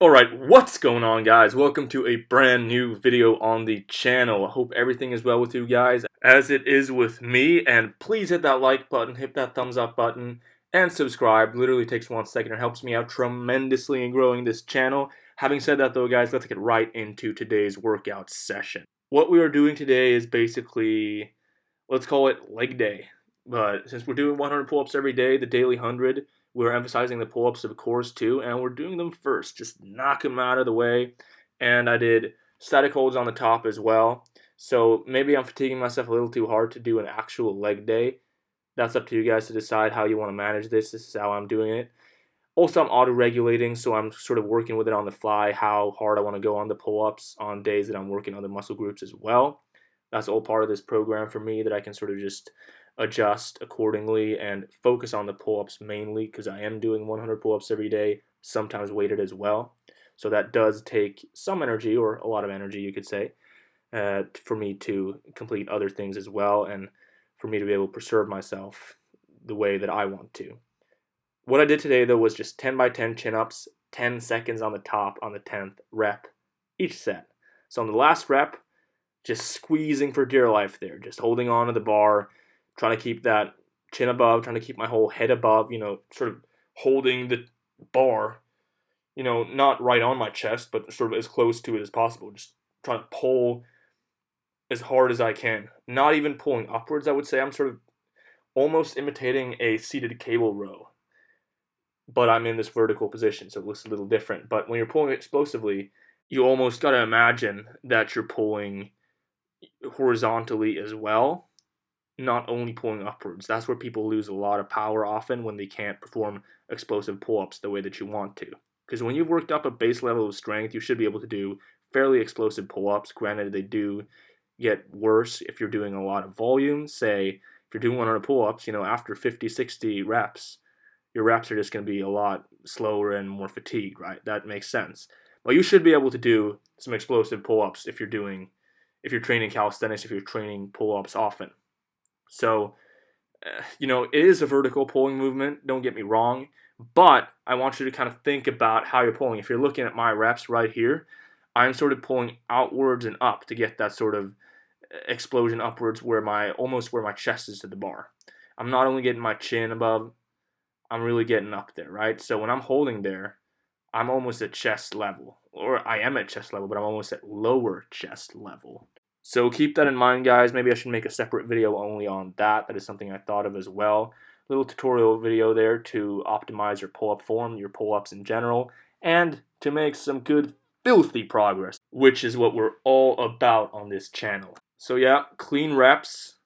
Alright, what's going on, guys? Welcome to a brand new video on the channel. I hope everything is well with you guys, as it is with me, and please hit that like button, hit that thumbs up button, and subscribe. Literally takes 1 second. It helps me out tremendously in growing this channel. Having said that though, guys, let's get right into today's workout session. What we are doing today is basically, let's call it leg day. But since we're doing 100 pull-ups every day, the daily 100, we're emphasizing the pull-ups, of course, too, and we're doing them first. Just knock them out of the way. And I did static holds on the top as well. So maybe I'm fatiguing myself a little too hard to do an actual leg day. That's up to you guys to decide how you want to manage this. This is how I'm doing it. Also, I'm auto-regulating, so I'm sort of working with it on the fly, how hard I want to go on the pull-ups on days that I'm working other muscle groups as well. That's all part of this program for me, that I can sort of just adjust accordingly and focus on the pull-ups mainly, because I am doing 100 pull-ups every day, sometimes weighted as well. So that does take some energy, or a lot of energy you could say, for me to complete other things as well, and for me to be able to preserve myself the way that I want to. What I did today though was just 10 by 10 chin-ups, 10 seconds on the top on the 10th rep each set. So on the last rep, just squeezing for dear life there, just holding on to the bar, trying to keep that chin above, trying to keep my whole head above, sort of holding the bar, not right on my chest, but sort of as close to it as possible. Just trying to pull as hard as I can. Not even pulling upwards, I would say. I'm sort of almost imitating a seated cable row, but I'm in this vertical position, so it looks a little different. But when you're pulling explosively, you almost got to imagine that you're pulling horizontally as well, not only pulling upwards. That's where people lose a lot of power often, when they can't perform explosive pull-ups the way that you want to. Because when you've worked up a base level of strength, you should be able to do fairly explosive pull-ups. Granted, they do get worse if you're doing a lot of volume. Say, if you're doing 100 pull-ups, after 50, 60 reps, your reps are just going to be a lot slower and more fatigued, right? That makes sense. But you should be able to do some explosive pull-ups if you're training calisthenics, if you're training pull-ups often. So, it is a vertical pulling movement, don't get me wrong, but I want you to kind of think about how you're pulling. If you're looking at my reps right here, I'm sort of pulling outwards and up to get that sort of explosion upwards almost where my chest is to the bar. I'm not only getting my chin above, I'm really getting up there, right? So when I'm holding there, I'm almost at chest level, or I am at chest level, but I'm almost at lower chest level. So keep that in mind, guys. Maybe I should make a separate video only on that. That is something I thought of as well. Little tutorial video there to optimize your pull-up form, your pull-ups in general, and to make some good filthy progress, which is what we're all about on this channel. So yeah, clean reps.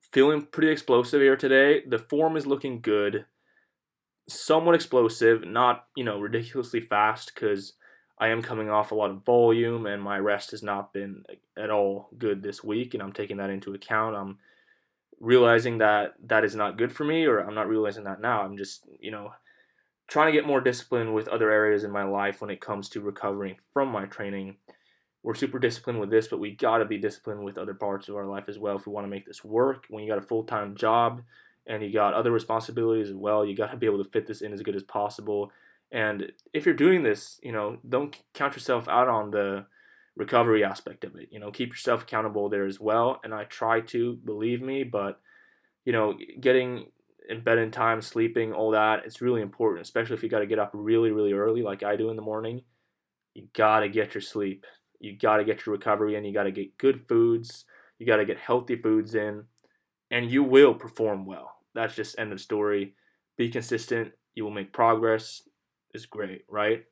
Feeling pretty explosive here today. The form is looking good. Somewhat explosive, not, ridiculously fast, because I am coming off a lot of volume and my rest has not been at all good this week, and I'm taking that into account. I'm realizing that that is not good for me, or I'm not realizing that now. I'm just, trying to get more disciplined with other areas in my life when it comes to recovering from my training. We're super disciplined with this, but we got to be disciplined with other parts of our life as well if we want to make this work. When you got a full-time job and you got other responsibilities as well, you got to be able to fit this in as good as possible. And if you're doing this, don't count yourself out on the recovery aspect of it. Keep yourself accountable there as well. And I try to, believe me, but getting in bed in time, sleeping, all that, it's really important, especially if you got to get up really, really early like I do in the morning. You got to get your sleep. You got to get your recovery in. You got to get good foods. You got to get healthy foods in, and you will perform well. That's just end of story. Be consistent. You will make progress. It's great, right?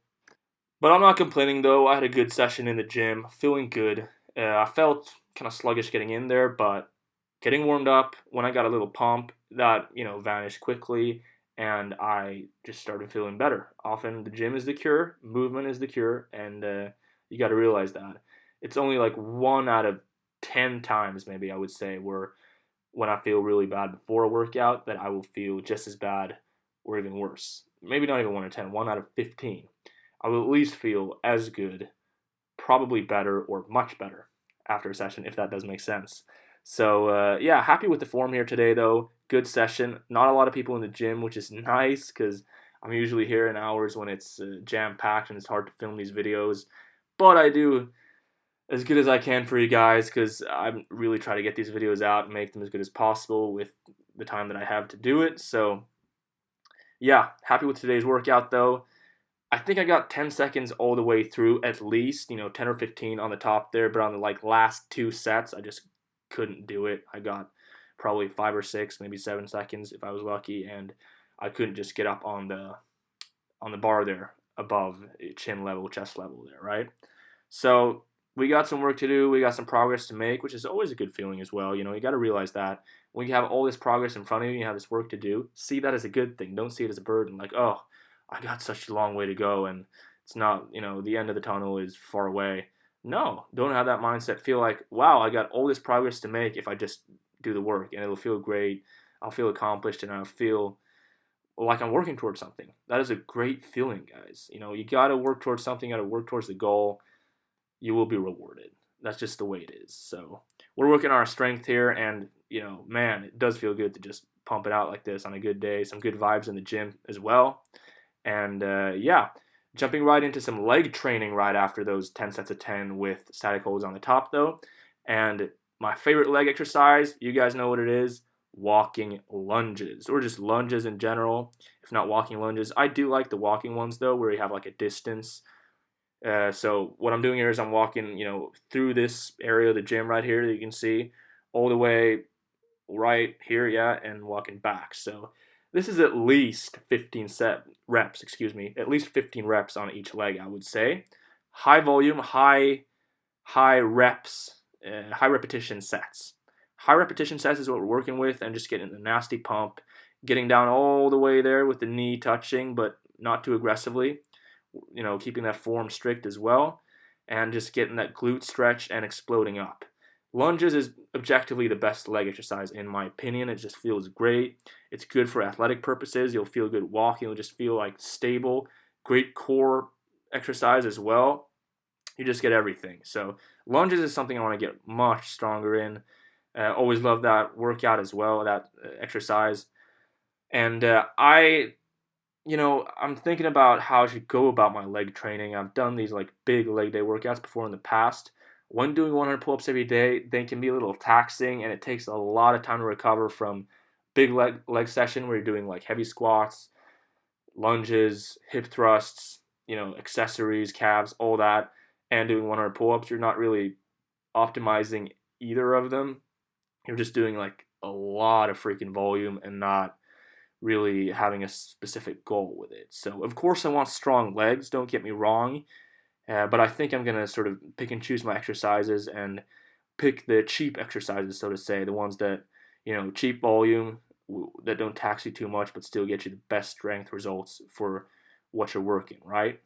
But I'm not complaining though. I had a good session in the gym, feeling good. I felt kind of sluggish getting in there, but getting warmed up, when I got a little pump, that vanished quickly, and I just started feeling better. Often the gym is the cure, movement is the cure, and you got to realize that. It's only like 1 out of 10 times, maybe I would say, where when I feel really bad before a workout, that I will feel just as bad or even worse. Maybe not even 1 out of 10, 1 out of 15. I will at least feel as good, probably better or much better after a session, if that does make sense. So yeah, happy with the form here today though. Good session. Not a lot of people in the gym, which is nice, because I'm usually here in hours when it's jam-packed and it's hard to film these videos. But I do as good as I can for you guys because I'm really trying to get these videos out and make them as good as possible with the time that I have to do it. So yeah, happy with today's workout though. I think I got 10 seconds all the way through at least, 10 or 15 on the top there, but on the like last two sets, I just couldn't do it. I got probably 5 or 6, maybe 7 seconds if I was lucky, and I couldn't just get up on the bar there above chin level, chest level there, right? So we got some work to do. We got some progress to make, which is always a good feeling as well. You got to realize that when you have all this progress in front of you, you have this work to do. See that as a good thing. Don't see it as a burden. Like, oh, I got such a long way to go, and it's not, the end of the tunnel is far away. No, don't have that mindset. Feel like, wow, I got all this progress to make if I just do the work, and it'll feel great. I'll feel accomplished, and I'll feel like I'm working towards something. That is a great feeling, guys. You got to work towards something. You got to work towards the goal. You will be rewarded. That's just the way it is. So we're working on our strength here, and man, it does feel good to just pump it out like this on a good day. Some good vibes in the gym as well, and yeah, jumping right into some leg training right after those 10 sets of 10 with static holds on the top though, and my favorite leg exercise, you guys know what it is. Walking lunges, or just lunges in general. If not walking lunges, I do like the walking ones though, where you have like a distance. So what I'm doing here is I'm walking, through this area of the gym right here that you can see, all the way right here, yeah, and walking back. So this is at least 15 reps, at least 15 reps on each leg, I would say. High volume, high reps, high repetition sets. High repetition sets is what we're working with, and just getting the nasty pump, getting down all the way there with the knee touching, but not too aggressively. Keeping that form strict as well, and just getting that glute stretch and exploding up. Lunges is objectively the best leg exercise in my opinion. It just feels great. It's good for athletic purposes. You'll feel good walking. You'll just feel like stable. Great core exercise as well. You just get everything. So lunges is something I want to get much stronger in. Always love that workout as well, that exercise. And I'm thinking about how I should go about my leg training. I've done these like big leg day workouts before in the past. When doing 100 pull-ups every day, they can be a little taxing, and it takes a lot of time to recover from big leg session where you're doing like heavy squats, lunges, hip thrusts, accessories, calves, all that, and doing 100 pull-ups. You're not really optimizing either of them. You're just doing like a lot of freaking volume and not really having a specific goal with it. So, of course, I want strong legs, don't get me wrong, but I think I'm going to sort of pick and choose my exercises and pick the cheap exercises, so to say, the ones that, cheap volume, that don't tax you too much, but still get you the best strength results for what you're working, right?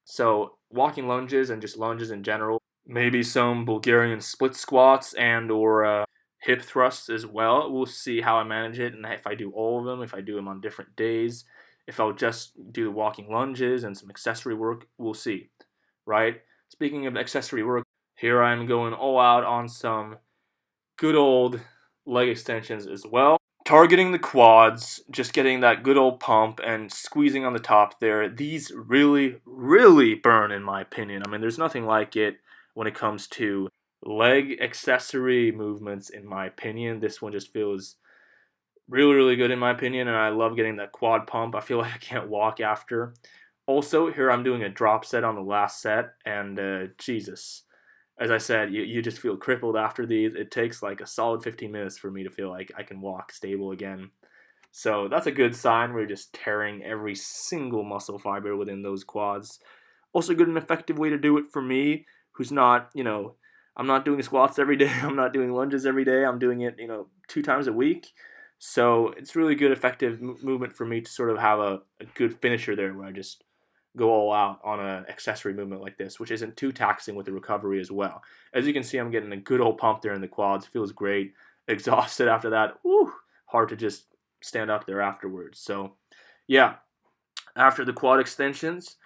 So, walking lunges and just lunges in general, maybe some Bulgarian split squats and or hip thrusts as well. We'll see how I manage it and if I do all of them, if I do them on different days, if I'll just do the walking lunges and some accessory work, we'll see, right? Speaking of accessory work, here I'm going all out on some good old leg extensions as well. Targeting the quads, just getting that good old pump and squeezing on the top there. These really, really burn in my opinion. I mean, there's nothing like it when it comes to leg accessory movements in my opinion. This one just feels really, really good in my opinion, and I love getting that quad pump. I feel like I can't walk after. Also, here I'm doing a drop set on the last set, and Jesus, as I said, you just feel crippled after these. It takes like a solid 15 minutes for me to feel like I can walk stable again. So that's a good sign. We're just tearing every single muscle fiber within those quads. Also, good and effective way to do it for me, who's not, I'm not doing squats every day. I'm not doing lunges every day. I'm doing it, 2 times a week. So it's really good, effective movement for me to sort of have a good finisher there where I just go all out on an accessory movement like this, which isn't too taxing with the recovery as well. As you can see, I'm getting a good old pump there in the quads. Feels great. Exhausted after that. Woo! Hard to just stand up there afterwards. So, yeah, after the quad extensions,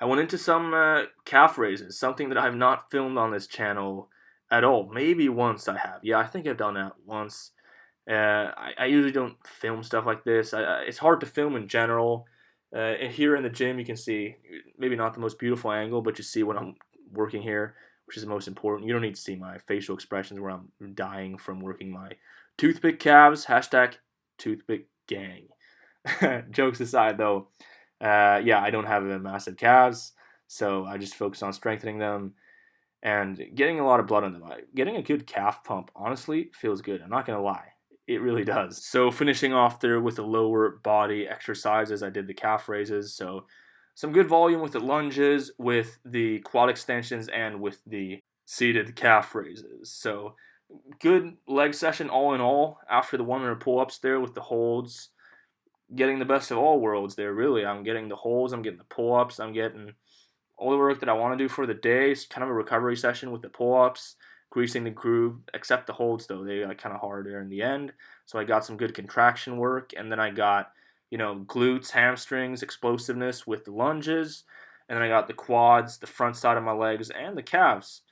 I went into some calf raises, something that I have not filmed on this channel at all. Maybe once I have. Yeah, I think I've done that once. I usually don't film stuff like this. It's hard to film in general. And here in the gym, you can see maybe not the most beautiful angle, but you see when I'm working here, which is the most important. You don't need to see my facial expressions where I'm dying from working my toothpick calves. Hashtag toothpick gang. Jokes aside, though, yeah, I don't have massive calves, so I just focus on strengthening them and getting a lot of blood on them. Getting a good calf pump, honestly, feels good. I'm not gonna lie. It really does. So finishing off there with the lower body exercises, I did the calf raises. So some good volume with the lunges, with the quad extensions, and with the seated calf raises. So good leg session all in all. After the 100 pull-ups there with the holds, getting the best of all worlds there. Really, I'm getting the holds, I'm getting the pull-ups, I'm getting all the work that I want to do for the day. Is kind of a recovery session with the pull-ups, greasing the groove, except the holds though. They got kind of hard there in the end. So I got some good contraction work, and then I got, glutes, hamstrings, explosiveness with the lunges, and then I got the quads, the front side of my legs, and the calves.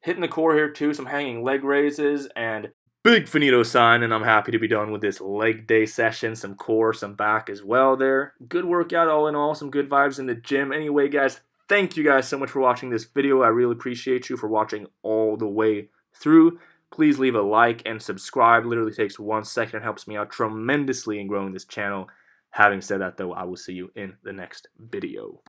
Hitting the core here too, some hanging leg raises, and big finito sign, and I'm happy to be done with this leg day session. Some core, some back as well there. Good workout all in all, some good vibes in the gym. Anyway, guys, thank you guys so much for watching this video. I really appreciate you for watching all the way through. Please leave a like and subscribe. Literally takes 1 second. It helps me out tremendously in growing this channel. Having said that, though, I will see you in the next video.